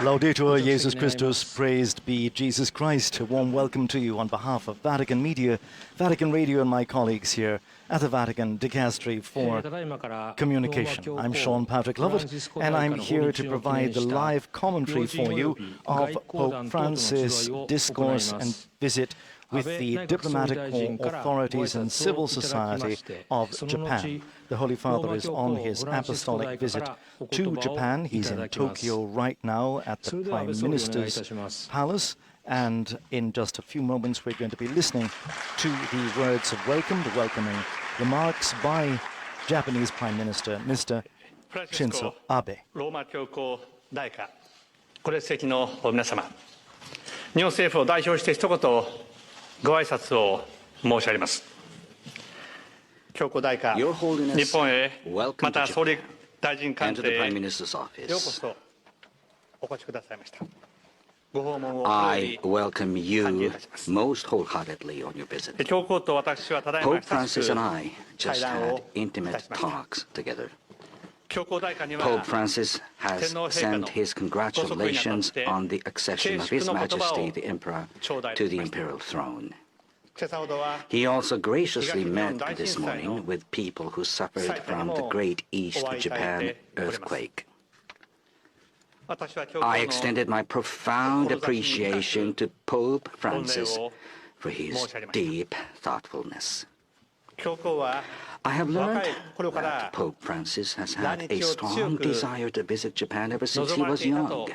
Laudetur Jesus Christus, praised be Jesus Christ. A warm welcome to you on behalf of Vatican Media, Vatican Radio, and my colleagues here at the Vatican Dicastery for Communication. I'm Sean Patrick Lovett, and I'm here to provide the live commentary for you of Pope Francis' discourse and visit with the diplomatic authorities and civil society of Japan. The Holy Father is on his apostolic visit to Japan. He's in Tokyo right now at the Prime Minister's palace. And in just a few moments, we're going to be listening to the words of welcome, the welcoming remarks by Japanese Prime Minister, Mr. Shinzo Abe. ローマ教皇大下ご列席の皆様、日本政府を代表して一言ご挨拶を申し上げます。教皇大下、日本へまた総理大臣官邸へようこそお越しくださいました。I welcome you most wholeheartedly on your visit. Pope Francis and I just had intimate talks together. Pope Francis has sent his congratulations on the accession of His Majesty the Emperor to the imperial throne. He also graciously met this morning with people who suffered from the Great East Japan earthquake. I extended my profound appreciation to Pope Francis for his deep thoughtfulness. I have learned that Pope Francis has had a strong desire to visit Japan ever since he was young.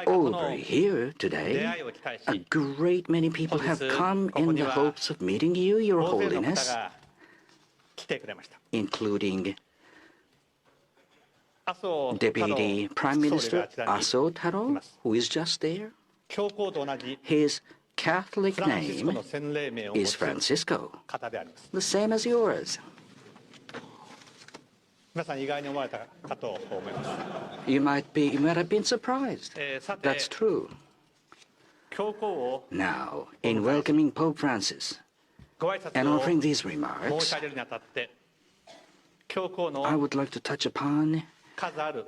Over here today, a great many people have come in the hopes of meeting you, Your Holiness, including Deputy Prime Minister Aso Taro, who is just there. His Catholic name is Francisco, the same as yours. You might have been surprised. That's true. Now, in welcoming Pope Francis and offering these remarks, I would like to touch upon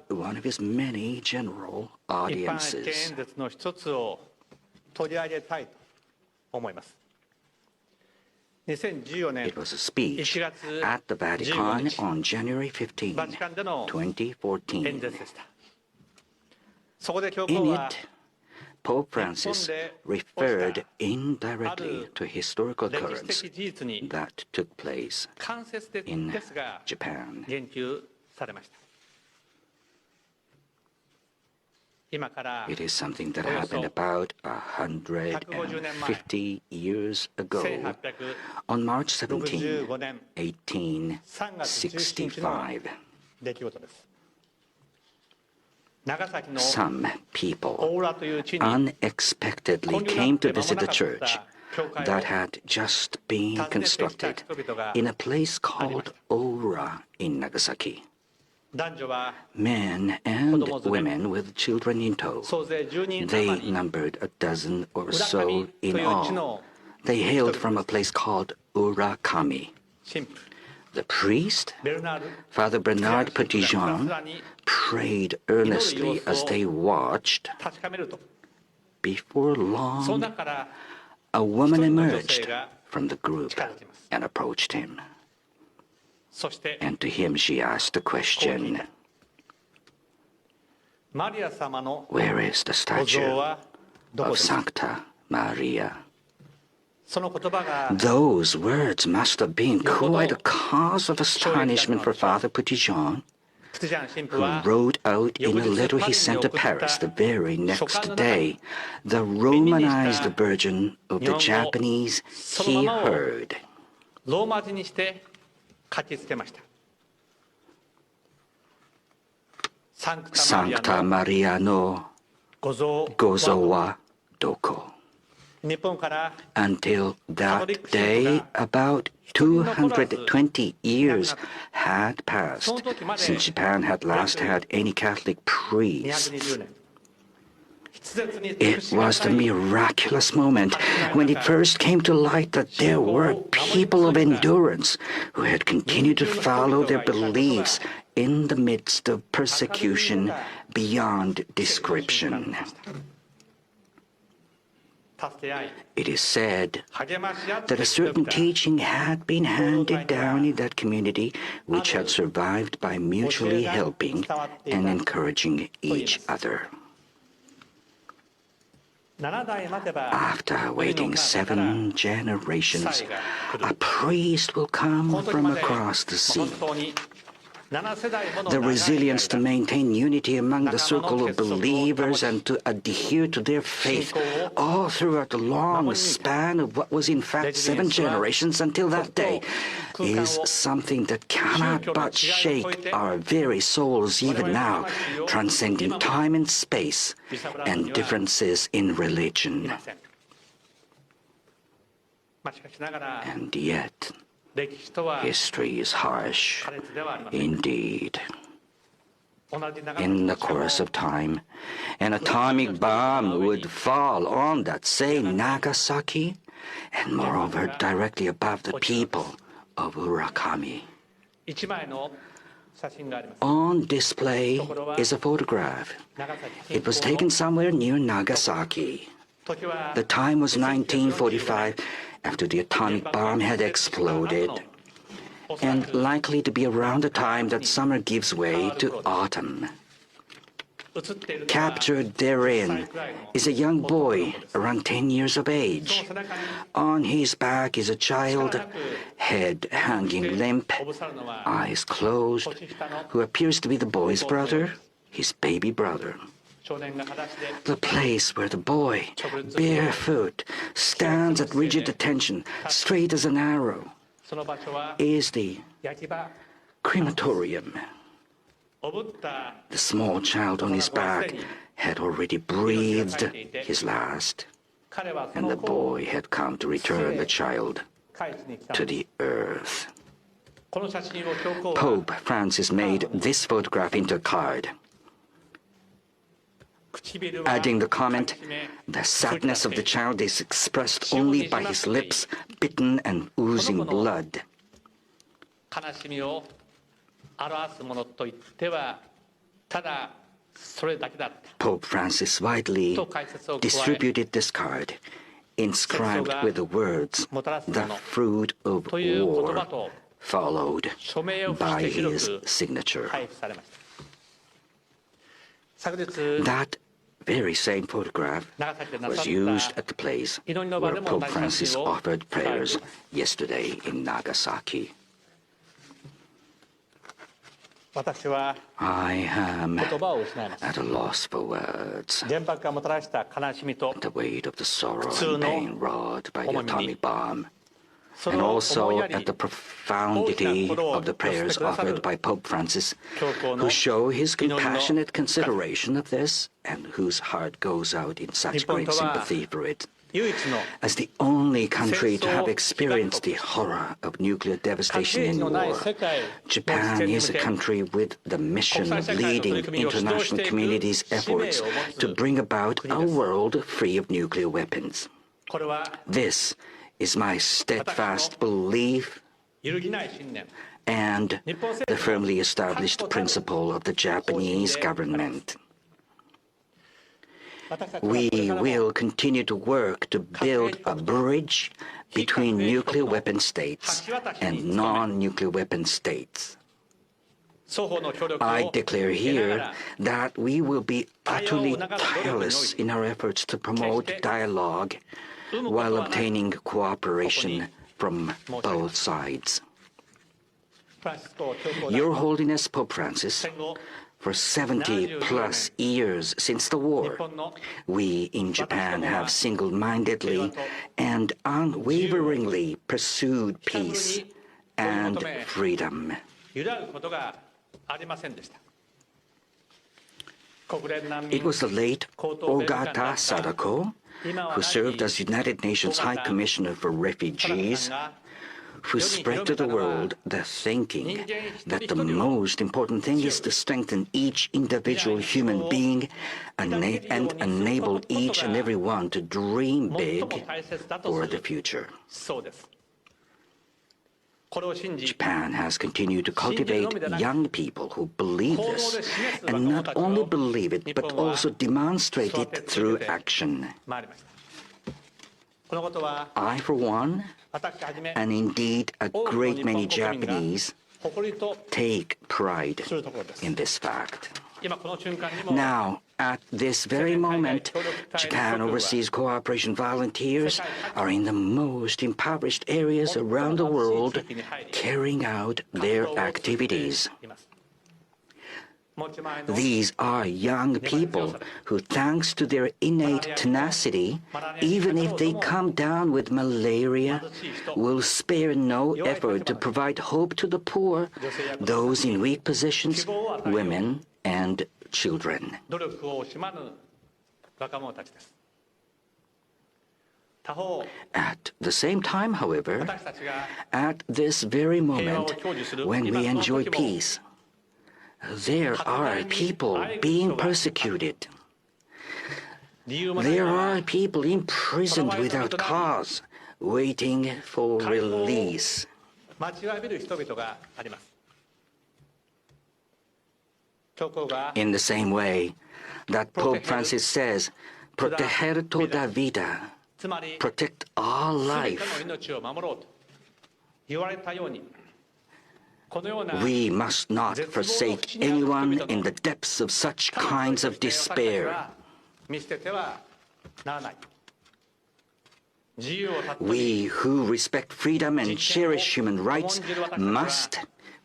one of his many general audiences. It was a speech at the Vatican on January 15, 2014. In it, Pope Francis referred indirectly to a historical occurrence that took place in Japan. It is something that happened about 150 years ago, on March 17, 1865. Some people unexpectedly came to visit the church that had just been constructed in a place called Ora in Nagasaki. Men and women with children in tow. They numbered a dozen or so in all. They hailed from a place called Urakami. The priest, Father Bernard Petitjean, prayed earnestly as they watched. Before long, a woman emerged from the group and approached him. And to him she asked the question, where is the statue of Sancta Maria? Those words must have been quite a cause of astonishment for Father Petitjean, who wrote out in a letter he sent to Paris the very next day the Romanized version of the Japanese he heard. Sancta Maria no gozo wa doko. Until that day, about 220 years had passed since Japan had last had any Catholic priests. It was the miraculous moment when it first came to light that there were people of endurance who had continued to follow their beliefs in the midst of persecution beyond description. It is said that a certain teaching had been handed down in that community which had survived by mutually helping and encouraging each other. After waiting 7 generations, a priest will come from across the sea. The resilience to maintain unity among the circle of believers and to adhere to their faith all throughout the long span of what was in fact 7 generations until that day is something that cannot but shake our very souls even now, transcending time and space and differences in religion. And yet, history is harsh indeed. In the course of time, an atomic bomb would fall on that same Nagasaki, and moreover directly above the people of Urakami. On display is a photograph. It was taken somewhere near Nagasaki. The time was 1945, after the atomic bomb had exploded, and likely to be around the time that summer gives way to autumn. Captured therein is a young boy around 10 years of age. On his back is a child, head hanging limp, eyes closed, who appears to be the boy's brother, his baby brother. The place where the boy, barefoot, stands at rigid attention, straight as an arrow, is the crematorium. The small child on his back had already breathed his last, and the boy had come to return the child to the earth. Pope Francis made this photograph into a card, adding the comment, "The sadness of the child is expressed only by his lips, bitten and oozing blood." Pope Francis widely distributed this card, inscribed with the words, "The fruit of war," followed by his signature. That very same photograph was used at the place where Pope Francis offered prayers yesterday in Nagasaki. I am at a loss for words. The weight of the sorrow and pain wrought by the atomic bomb, and also at the profundity of the prayers offered by Pope Francis, who show his compassionate consideration of this and whose heart goes out in such great sympathy for it. As the only country to have experienced the horror of nuclear devastation in war, Japan is a country with the mission of leading international community's efforts to bring about a world free of nuclear weapons. This is my steadfast belief and the firmly established principle of the Japanese government. We will continue to work to build a bridge between nuclear weapon states and non-nuclear weapon states. I declare here that we will be utterly tireless in our efforts to promote dialogue while obtaining cooperation from both sides. Your Holiness Pope Francis, for 70+ years since the war, we in Japan have single-mindedly and unwaveringly pursued peace and freedom. It was the late Ogata Sadako, who served as United Nations High Commissioner for Refugees, who spread to the world the thinking that the most important thing is to strengthen each individual human being and enable each and every one to dream big for the future. Japan has continued to cultivate young people who believe this, and not only believe it, but also demonstrate it through action. I, for one, and indeed a great many Japanese, take pride in this fact. Now, at this very moment, Japan Overseas Cooperation volunteers are in the most impoverished areas around the world carrying out their activities. These are young people who, thanks to their innate tenacity, even if they come down with malaria, will spare no effort to provide hope to the poor, those in weak positions, women, and children. At the same time, however, at this very moment, when we enjoy peace, there are people being persecuted. There are people imprisoned without cause, waiting for release. In the same way that Pope Francis says, proteger toda vida, protect all life. We must not forsake anyone in the depths of such kinds of despair. We who respect freedom and cherish human rights must,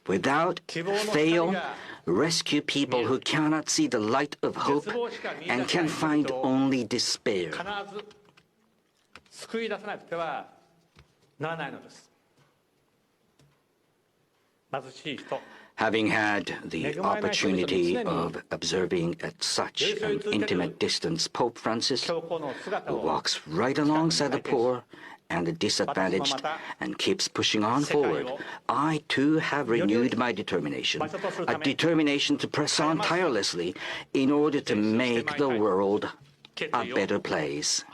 without fail, rescue people who cannot see the light of hope and can find only despair. Having had the opportunity of observing at such an intimate distance Pope Francis, who walks right alongside the poor and the disadvantaged and keeps pushing on forward, I too have renewed my determination, a determination to press on tirelessly in order to make the world a better place.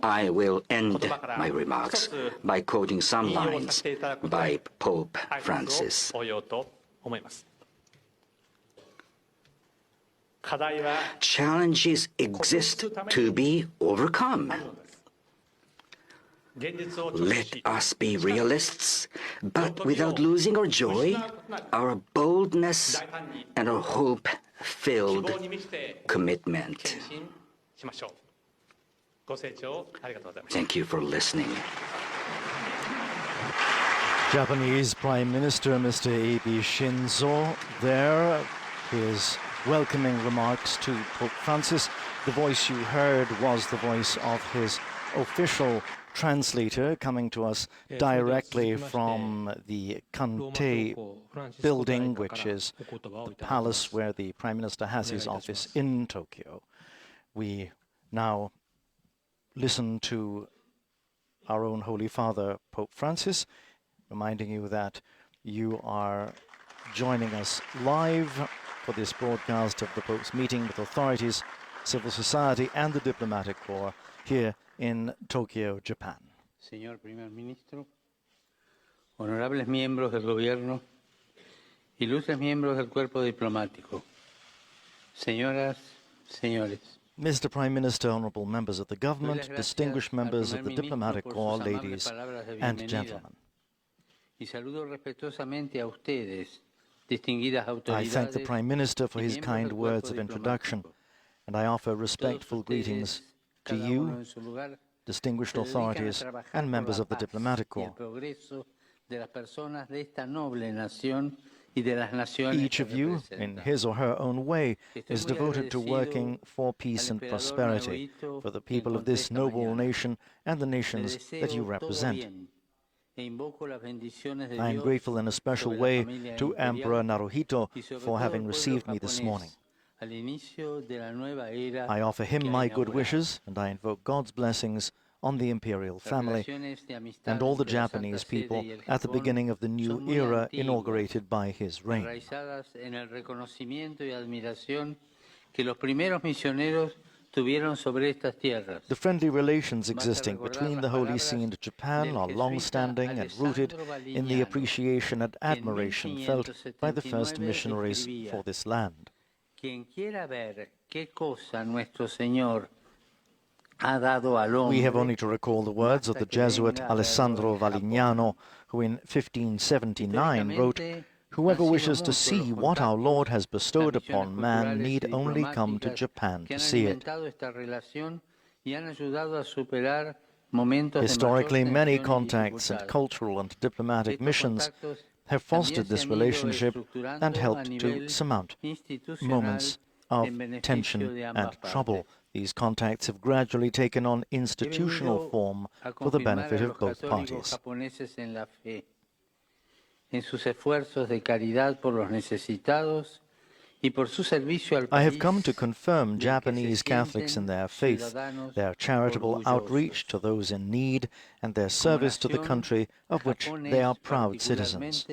I will end my remarks by quoting some lines by Pope Francis. Challenges exist to be overcome. Let us be realists, but without losing our joy, our boldness, and our hope-filled commitment. Thank you for listening. Japanese Prime Minister Mr. Abe Shinzo there, his welcoming remarks to Pope Francis. The voice you heard was the voice of his official translator coming to us directly from the Kantei building, which is the palace where the Prime Minister has his office in Tokyo. We now listen to our own Holy Father, Pope Francis, reminding you that you are joining us live for this broadcast of the Pope's meeting with authorities, civil society, and the diplomatic corps here in Tokyo, Japan. Señor Primer Ministro, honorables miembros del Gobierno, ilustres miembros del cuerpo diplomático, señoras, señores. Mr. Prime Minister, honorable members of the government, distinguished members of the diplomatic corps, ladies and gentlemen. I thank the Prime Minister for his kind words of introduction, and I offer respectful greetings to you, distinguished authorities, and members of the diplomatic corps. Each of you, in his or her own way, is devoted to working for peace and prosperity for the people of this noble nation and the nations that you represent. I am grateful in a special way to Emperor Naruhito for having received me this morning. I offer him my good wishes, and I invoke God's blessings on the imperial family and all the Japanese people at the beginning of the new era inaugurated by his reign. The friendly relations existing between the Holy See and Japan are long-standing and rooted in the appreciation and admiration felt by the first missionaries for this land. We have only to recall the words of the Jesuit Alessandro Valignano, who in 1579 wrote, "Whoever wishes to see what our Lord has bestowed upon man need only come to Japan to see it." Historically, many contacts and cultural and diplomatic missions have fostered this relationship and helped to surmount moments of tension and trouble. These contacts have gradually taken on institutional form for the benefit of both parties. I have come to confirm Japanese Catholics in their faith, their charitable outreach to those in need, and their service to the country of which they are proud citizens.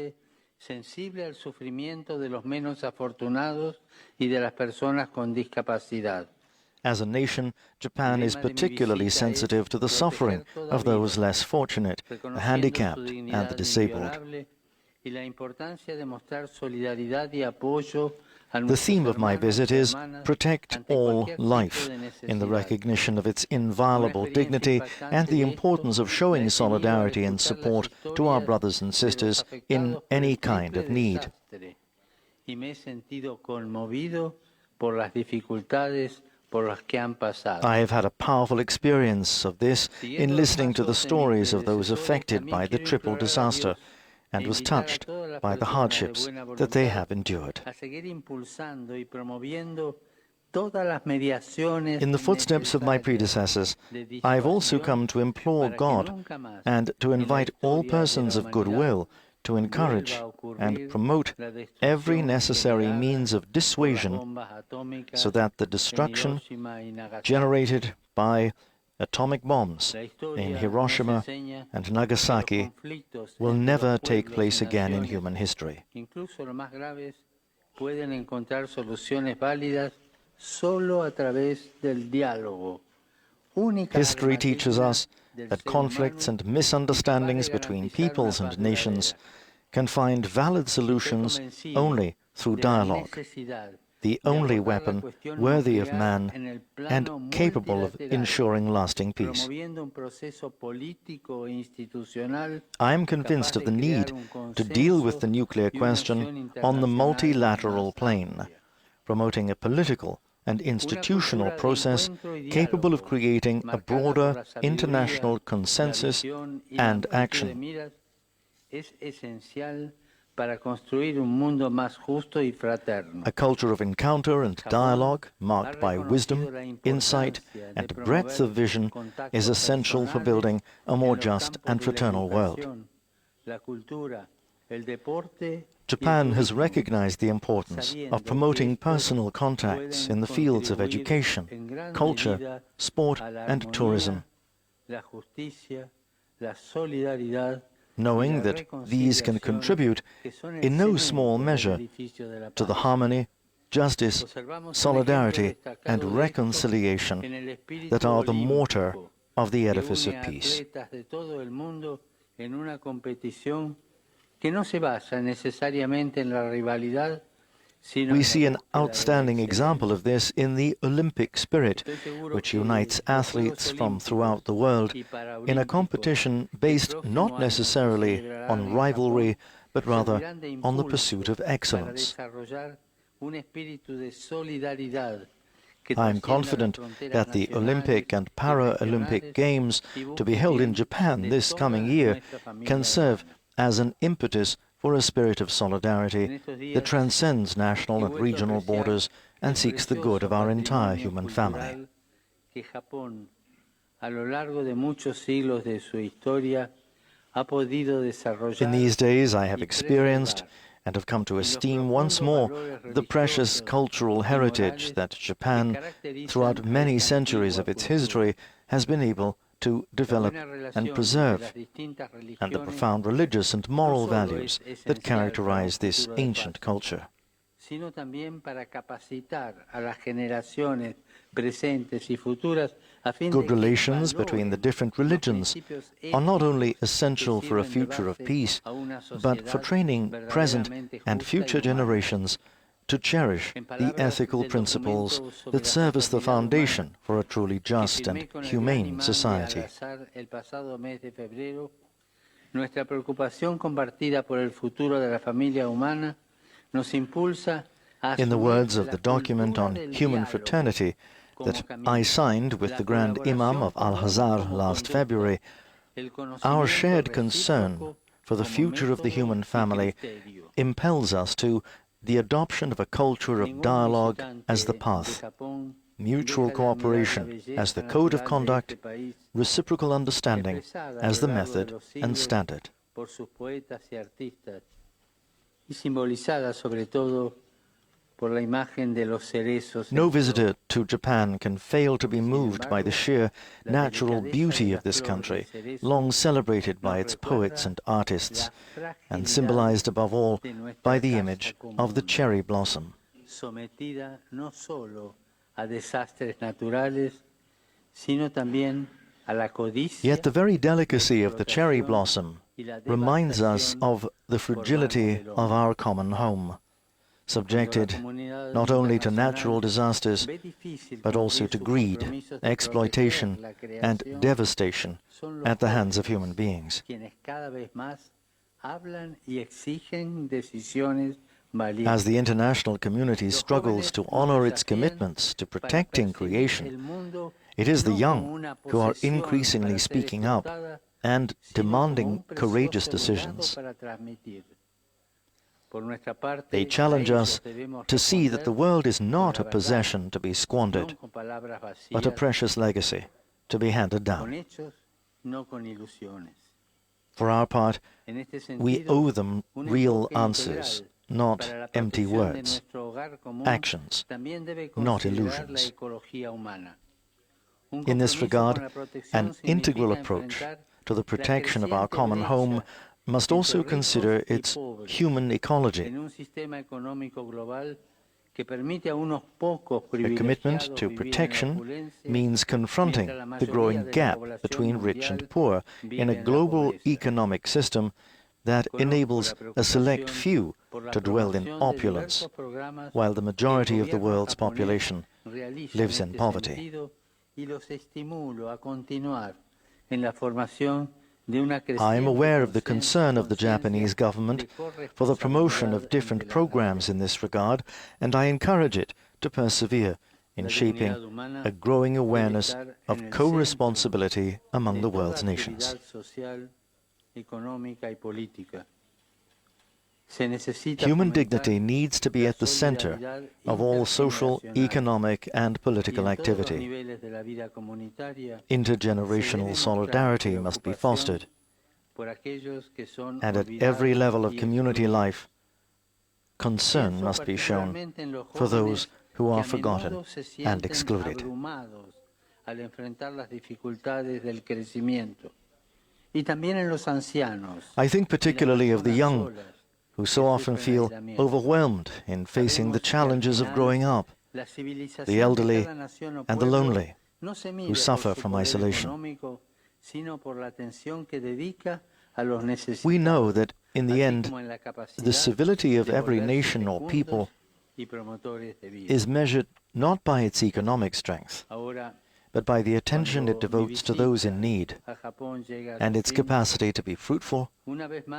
As a nation, Japan is particularly sensitive to the suffering of those less fortunate, the handicapped, and the disabled. The theme of my visit is Protect All Life, in the recognition of its inviolable dignity and the importance of showing solidarity and support to our brothers and sisters in any kind of need. I have had a powerful experience of this in listening to the stories of those affected by the triple disaster, and was touched by the hardships that they have endured. In the footsteps of my predecessors, I have also come to implore God and to invite all persons of goodwill to encourage and promote every necessary means of dissuasion so that the destruction generated by atomic bombs in Hiroshima and Nagasaki will never take place again in human history. History teaches us that conflicts and misunderstandings between peoples and nations can find valid solutions only through dialogue, the only weapon worthy of man and capable of ensuring lasting peace. I am convinced of the need to deal with the nuclear question on the multilateral plane, promoting a political and institutional process capable of creating a broader international consensus and action. A culture of encounter and dialogue, marked by wisdom, insight, and breadth of vision, is essential for building a more just and fraternal world. Japan has recognized the importance of promoting personal contacts in the fields of education, culture, sport, and tourism, knowing that these can contribute in no small measure to the harmony, justice, solidarity, and reconciliation that are the mortar of the edifice of peace. We see an outstanding example of this in the Olympic spirit, which unites athletes from throughout the world in a competition based not necessarily on rivalry, but rather on the pursuit of excellence. I am confident that the Olympic and Paralympic Games to be held in Japan this coming year can serve as an impetus for a spirit of solidarity that transcends national and regional borders and seeks the good of our entire human family. In these days, I have experienced and have come to esteem once more the precious cultural heritage that Japan, throughout many centuries of its history, has been able to develop and preserve, and the profound religious and moral values that characterize this ancient culture. Good relations between the different religions are not only essential for a future of peace, but for training present and future generations to cherish the ethical principles that serve as the foundation for a truly just and humane society. Nuestra preocupación compartida por el futuro de la familia humana nos impulsa a In the words of the document on human fraternity that I signed with the Grand Imam of Al-Azhar last February, our shared concern for the future of the human family impels us to the adoption of a culture of dialogue as the path, mutual cooperation as the code of conduct, reciprocal understanding as the method and standard. No visitor to Japan can fail to be moved by the sheer natural beauty of this country, long celebrated by its poets and artists, and symbolized above all by the image of the cherry blossom. Yet the very delicacy of the cherry blossom reminds us of the fragility of our common home, subjected not only to natural disasters, but also to greed, exploitation, and devastation at the hands of human beings. As the international community struggles to honor its commitments to protecting creation, it is the young who are increasingly speaking up and demanding courageous decisions. They challenge us to see that the world is not a possession to be squandered, but a precious legacy to be handed down. For our part, we owe them real answers, not empty words, actions, not illusions. In this regard, an integral approach to the protection of our common home must also consider its human ecology. A commitment to protection means confronting the growing gap between rich and poor in a global economic system that enables a select few to dwell in opulence, while the majority of the world's population lives in poverty. I am aware of the concern of the Japanese government for the promotion of different programs in this regard, and I encourage it to persevere in shaping a growing awareness of co-responsibility among the world's nations. Human dignity needs to be at the center of all social, economic, and political activity. Intergenerational solidarity must be fostered, and at every level of community life, concern must be shown for those who are forgotten and excluded. I think particularly of the young, who so often feel overwhelmed in facing the challenges of growing up, the elderly and the lonely, who suffer from isolation. We know that, in the end, the civility of every nation or people is measured not by its economic strength, but by the attention it devotes to those in need, and its capacity to be fruitful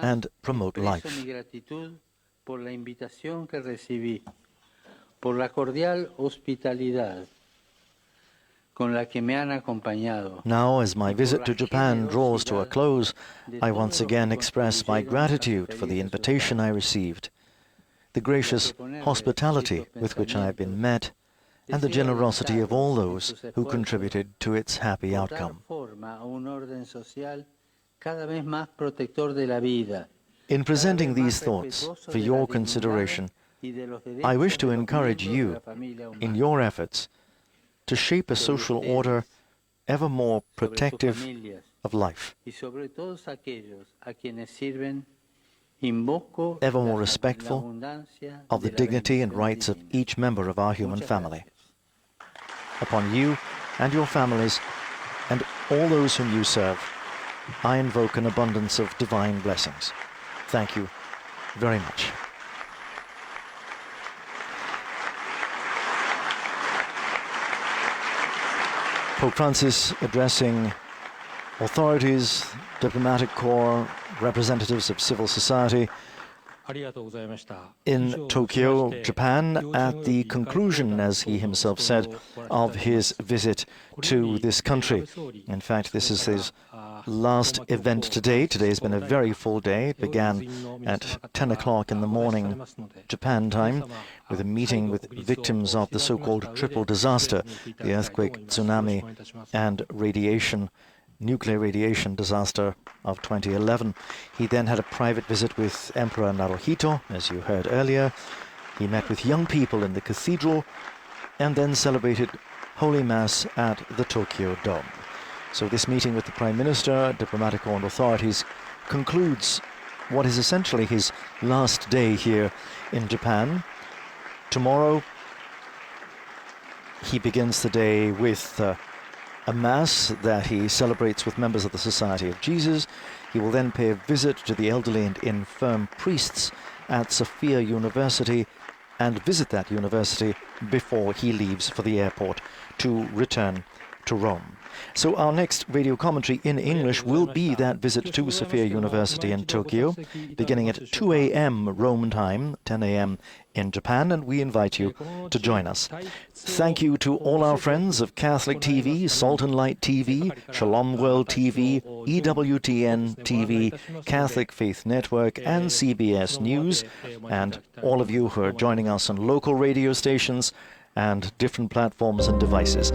and promote life. Now, as my visit to Japan draws to a close, I once again express my gratitude for the invitation I received, the gracious hospitality with which I have been met, and the generosity of all those who contributed to its happy outcome. In presenting these thoughts for your consideration, I wish to encourage you in your efforts to shape a social order ever more protective of life, ever more respectful of the dignity and rights of each member of our human family. upon you and your families and all those whom you serve. I invoke an abundance of divine blessings. Thank you very much. Pope Francis addressing authorities, diplomatic corps, representatives of civil society in Tokyo, Japan, at the conclusion, as he himself said, of his visit to this country. In fact, this is his last event today. Today has been a very full day. It began at 10 o'clock in the morning, Japan time, with a meeting with victims of the so-called triple disaster, the earthquake, tsunami, and nuclear radiation disaster of 2011. He then had a private visit with Emperor Naruhito, as you heard earlier. He met with young people in the cathedral and then celebrated Holy Mass at the Tokyo Dome. So this meeting with the Prime Minister, diplomatic corps and authorities concludes what is essentially his last day here in Japan. Tomorrow he begins the day with a Mass that he celebrates with members of the Society of Jesus. He will then pay a visit to the elderly and infirm priests at Sophia University and visit that university before he leaves for the airport to return to Rome. So our next radio commentary in English will be that visit to Sophia University in Tokyo, beginning at 2 a.m. Rome time, 10 a.m. in Japan, and we invite you to join us. Thank you to all our friends of Catholic TV, Salt and Light TV, Shalom World TV, EWTN TV, Catholic Faith Network, and CBS News, and all of you who are joining us on local radio stations and different platforms and devices.